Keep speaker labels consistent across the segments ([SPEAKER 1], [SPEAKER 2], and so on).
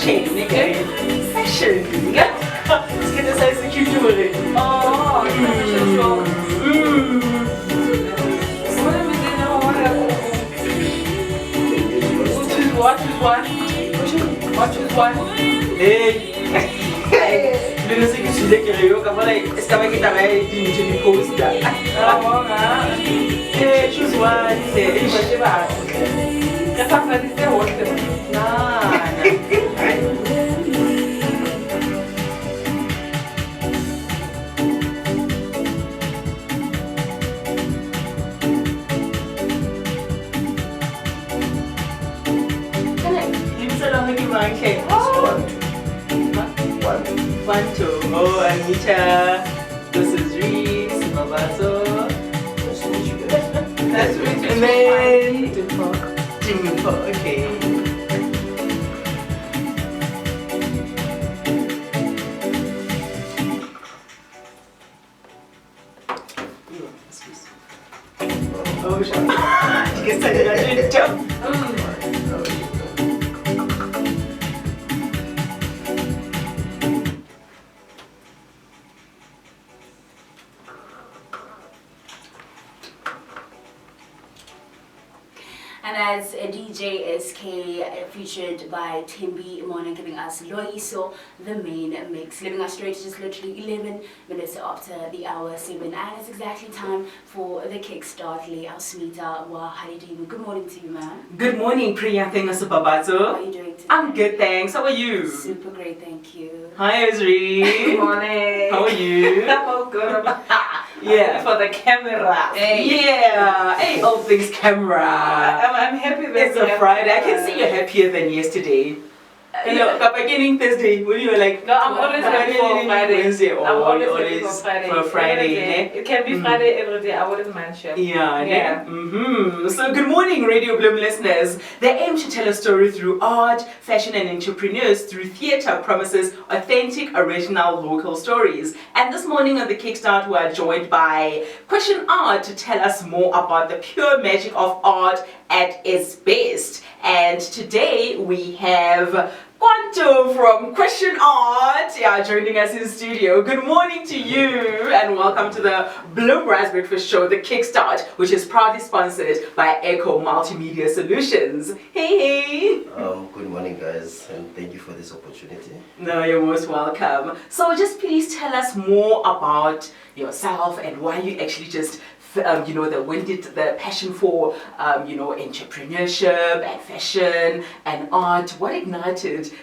[SPEAKER 1] fashion, fashion. It's gonna say security. Oh, What is one? Hey, dulu sih sudah kira kamu lagi sekarang kita lagi di jadi host dah. Choose one. Ini macam apa? Kita tadi saya host. Nah. Okay. One, two. Oh, Anita. This is Reese. Babaso. Nice to meet you guys. Nice to meet you. And then Dimple. Okay. Oh, shut up. You can say that I didn't jump.
[SPEAKER 2] And as a DJ SK featured by Timby Mona giving us Loiso, the main mix, leaving us straight to just literally 11 minutes after the hour 7. And it's exactly time for the kickstart. Leah Smita wa Halidimu. Good morning to you, man.
[SPEAKER 1] Good morning, Priya. Thanks, Babato.
[SPEAKER 2] How are you doing today?
[SPEAKER 1] I'm good, thanks. How are you?
[SPEAKER 2] Super great, thank you.
[SPEAKER 1] Hi, Ezri.
[SPEAKER 3] Good morning.
[SPEAKER 1] How are you?
[SPEAKER 3] I'm all good.
[SPEAKER 1] Yeah.
[SPEAKER 3] For the camera.
[SPEAKER 1] Hey. Yeah. Hey, all things camera.
[SPEAKER 3] I'm happy that
[SPEAKER 1] It's a Friday. I can see you're happier than yesterday. You know, beginning Thursday when you were like,
[SPEAKER 3] no, I'm always ready for Friday.
[SPEAKER 1] Wednesday, or
[SPEAKER 3] I'm always
[SPEAKER 1] always
[SPEAKER 3] ready for Friday.
[SPEAKER 1] For Friday,
[SPEAKER 3] It can be Friday every day. I wouldn't mind, chef.
[SPEAKER 1] Yeah. So good morning, Radio Bloem listeners. They aim to tell a story through art, fashion, and entrepreneurs through theatre promises authentic, original, local stories. And this morning on the Kickstart, we are joined by Question Art to tell us more about the pure magic of art at its best. And today we have Quanto from Question Art, joining us in studio. Good morning to you and welcome to the Bloem Rise Breakfast Show, the Kickstart, which is proudly sponsored by Echo Multimedia Solutions. Hey!
[SPEAKER 4] Good morning, guys, and thank you for this opportunity.
[SPEAKER 1] No, you're most welcome. So just please tell us more about yourself and why you actually just when did the passion for, entrepreneurship and fashion and art, what ignited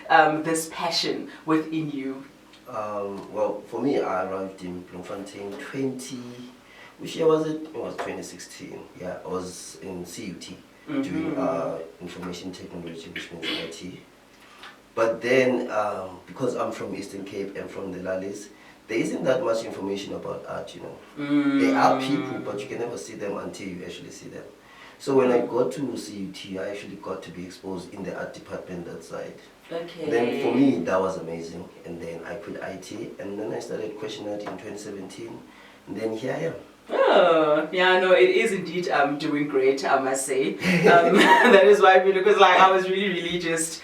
[SPEAKER 1] this passion within you?
[SPEAKER 4] Well, for me, I arrived in Bloemfontein which year was it? It was 2016. Yeah, I was in CUT doing information technology, which means IT. But then, because I'm from Eastern Cape and from the Lallis, there isn't that much information about art, There are people, but you can never see them until you actually see them. So when I got to CUT, I actually got to be exposed in the art department that side.
[SPEAKER 1] Okay.
[SPEAKER 4] Then for me, that was amazing. And then I quit IT, and then I started Question Art in 2017, and then here I am.
[SPEAKER 1] Oh, yeah, no, it is indeed doing great, I must say. That is why, because I was really just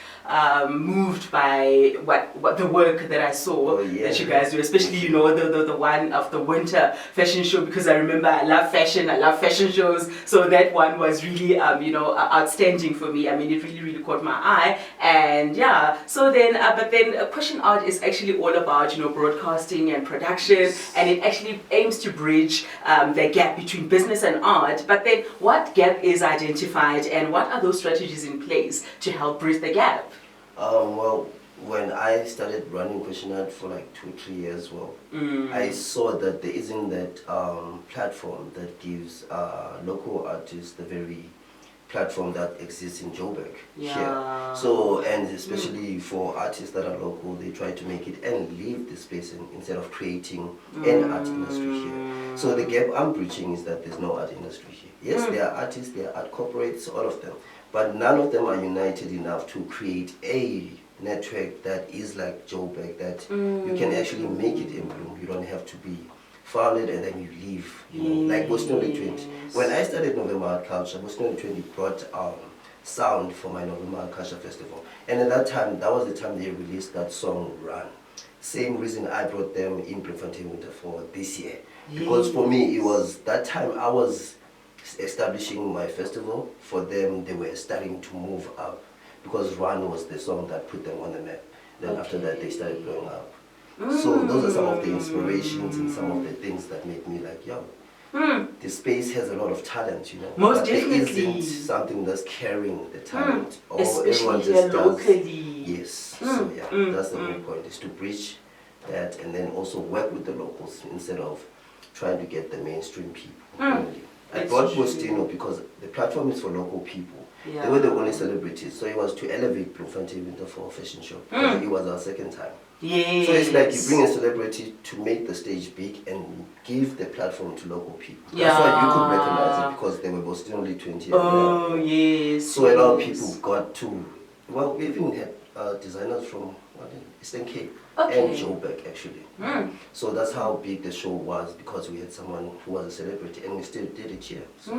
[SPEAKER 1] moved by what the work that I saw that you guys do, especially the one of the winter fashion show, because I remember I love fashion shows, so that one was really outstanding for me. I mean, it really caught my eye. And yeah, so then but then Question Art is actually all about broadcasting and production, and it actually aims to bridge the gap between business and art. But then what gap is identified, and what are those strategies in place to help bridge the gap?
[SPEAKER 4] Well, when I started running Question Art for like 2-3 years, I saw that there isn't that platform that gives local artists the very platform that exists in Joburg here. So, and especially for artists that are local, they try to make it and leave the space instead of creating an art industry here. So the gap I'm preaching is that there's no art industry here. Yes, there are artists, there are art corporates, all of them, but none of them are united enough to create a network that is like Joburg, that you can actually make it in Bloem. You don't have to be founded and then you leave, like Boston 2020. When I started November Art Culture, Boston 2020 brought sound for my November Culture Festival. And at that time, that was the time they released that song Run. Same reason I brought them in Bloemfontein Winter for this year. Because for me, it was that time I was establishing my festival. For them, they were starting to move up. Because Run was the song that put them on the map. Then after that, they started blowing up. So those are some of the inspirations and some of the things that make me like, yo, the space has a lot of talent, you know.
[SPEAKER 1] Most
[SPEAKER 4] but
[SPEAKER 1] definitely.
[SPEAKER 4] There isn't something that's carrying the talent. Or
[SPEAKER 1] Especially
[SPEAKER 4] everyone
[SPEAKER 1] here
[SPEAKER 4] just does.
[SPEAKER 1] locally.
[SPEAKER 4] Yes. So yeah, that's the whole point, is to bridge that and then also work with the locals instead of trying to get the mainstream people only. I
[SPEAKER 1] That's
[SPEAKER 4] brought
[SPEAKER 1] true.
[SPEAKER 4] Bostino because the platform is for local people.
[SPEAKER 1] Yeah.
[SPEAKER 4] They were the only celebrities, so it was to elevate Bloemfontein Winter for a fashion show. Because it was our second time.
[SPEAKER 1] Yes.
[SPEAKER 4] So it's like you bring a celebrity to make the stage big and give the platform to local people. That's why you could recognize it, because they were both only 20 years
[SPEAKER 1] Oh,
[SPEAKER 4] old.
[SPEAKER 1] yes.
[SPEAKER 4] So a lot of people got to, well, we even had designers from Eastern Cape and Joburg actually. So that's how big the show was, because we had someone who was a celebrity and we still did it here. So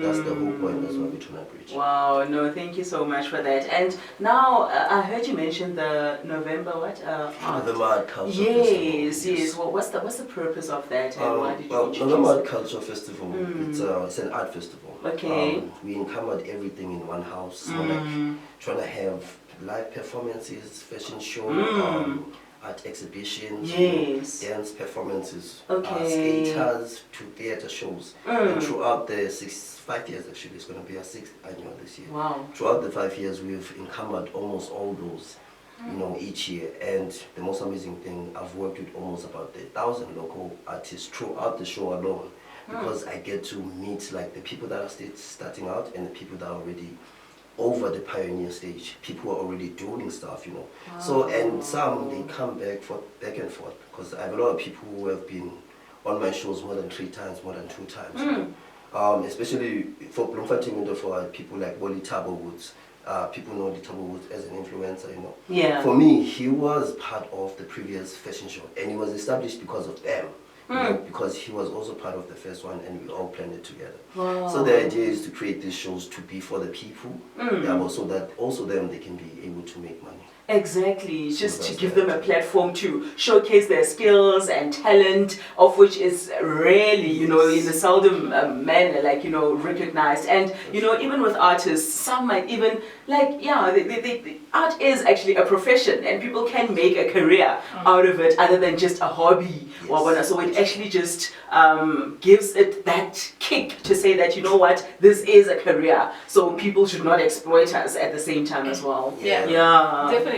[SPEAKER 4] that's the whole point. That's what we're trying to bridge.
[SPEAKER 1] Wow, no, thank you so much for that. And now I heard you mention the November what? Art.
[SPEAKER 4] November Art Culture
[SPEAKER 1] Yes,
[SPEAKER 4] Festival.
[SPEAKER 1] yes. Well, what's the purpose of that, and why did you
[SPEAKER 4] Well,
[SPEAKER 1] introduce
[SPEAKER 4] November
[SPEAKER 1] it?
[SPEAKER 4] Art Culture Festival, it's an art festival.
[SPEAKER 1] Okay.
[SPEAKER 4] We encountered everything in one house. So like trying to have live performances, fashion show, art exhibitions,
[SPEAKER 1] Yes.
[SPEAKER 4] dance performances,
[SPEAKER 1] Okay.
[SPEAKER 4] skaters to theater shows. And throughout the 5 years, actually, it's going to be our 6th annual this year.
[SPEAKER 1] Wow.
[SPEAKER 4] Throughout the 5 years, we've encountered almost all those, you know, each year. And the most amazing thing, I've worked with almost about 1,000 local artists throughout the show alone, because I get to meet like the people that are still starting out and the people that are already over the pioneer stage. People are already doing stuff, you know. So, and some, they come back and forth, because I have a lot of people who have been on my shows more than 3 times, more than 2 times. You know? Especially for Bloemfontein Winter, for people like Wally Tabo Woods. People know Tabo Woods as an influencer, you know.
[SPEAKER 1] Yeah.
[SPEAKER 4] For me, he was part of the previous fashion show, and he was established because of them. You know, because he was also part of the first one, and we all planned it together.
[SPEAKER 1] Wow.
[SPEAKER 4] So the idea is to create these shows to be for the people, so that also them, they can be able to make money.
[SPEAKER 1] Exactly, just to
[SPEAKER 4] that's
[SPEAKER 1] give
[SPEAKER 4] the
[SPEAKER 1] them a platform to showcase their skills and talent, of which is rarely, you know, in a seldom manner, like, you know, recognized. And, you know, even with artists, some might even, like, yeah, art is actually a profession, and people can make a career out of it other than just a hobby.
[SPEAKER 4] Yes.
[SPEAKER 1] So it actually just gives it that kick to say that, you know what, this is a career, so people should not exploit us at the same time as well.
[SPEAKER 3] Yeah.
[SPEAKER 1] Yeah.
[SPEAKER 3] Definitely.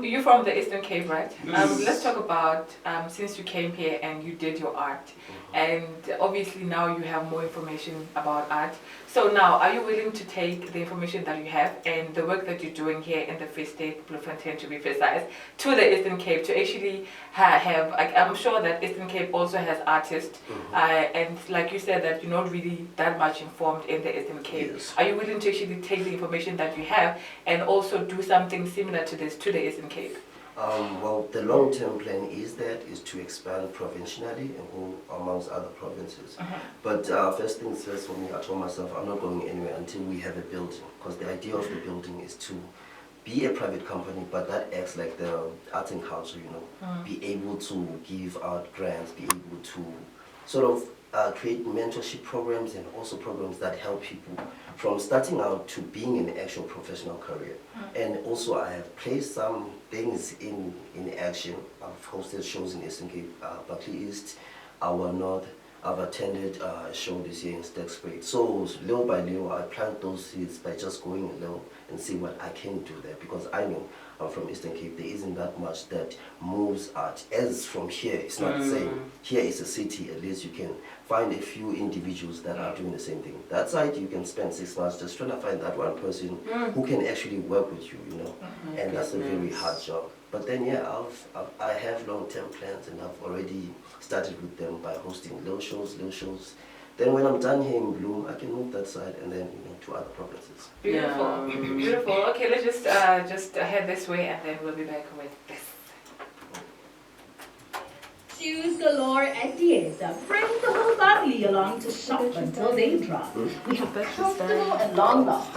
[SPEAKER 3] You're from the Eastern Cape, right? Let's talk about since you came here and you did your art, and obviously now you have more information about art. So now, are you willing to take the information that you have and the work that you're doing here in the Free State, Bloemfontein to be precise, to the Eastern Cape to actually have, like, I'm sure that Eastern Cape also has artists, and like you said that you're not really that much informed in the Eastern Cape.
[SPEAKER 4] Yes.
[SPEAKER 3] Are you willing to actually take the information that you have and also do something similar to this to the Eastern Cape?
[SPEAKER 4] Well, the long-term plan is to expand provincially and go amongst other provinces. But first things first for me, I told myself I'm not going anywhere until we have a building, because the idea of the building is to be a private company, but that acts like the arts and culture, you know, be able to give out grants, be able to sort of create mentorship programs and also programs that help people from starting out to being in an actual professional career. And also I have placed some things in action. I've hosted shows in Eastern Cape, Buckley East, our North. I've attended a show this year in Stegspruit. So little by little, I plant those seeds by just going a little and see what I can do there, because I know I'm from Eastern Cape. There isn't that much that moves art. As from here, it's not the same. Here is a city, at least you can find a few individuals that are doing the same thing. That side, you can spend 6 months just trying to find that one person who can actually work with you, you know. And that's a very hard job. But then, yeah, I have long-term plans, and I've already started with them by hosting little shows. Then when I'm done here in Bloem, I can move that side and then, you know, to other provinces.
[SPEAKER 3] Beautiful, beautiful. Okay, let's just head this way, and then we'll be back with this.
[SPEAKER 5] Shoes galore at Dieta. Bring the whole family along to shop until they drop. We have comfortable and long-lasting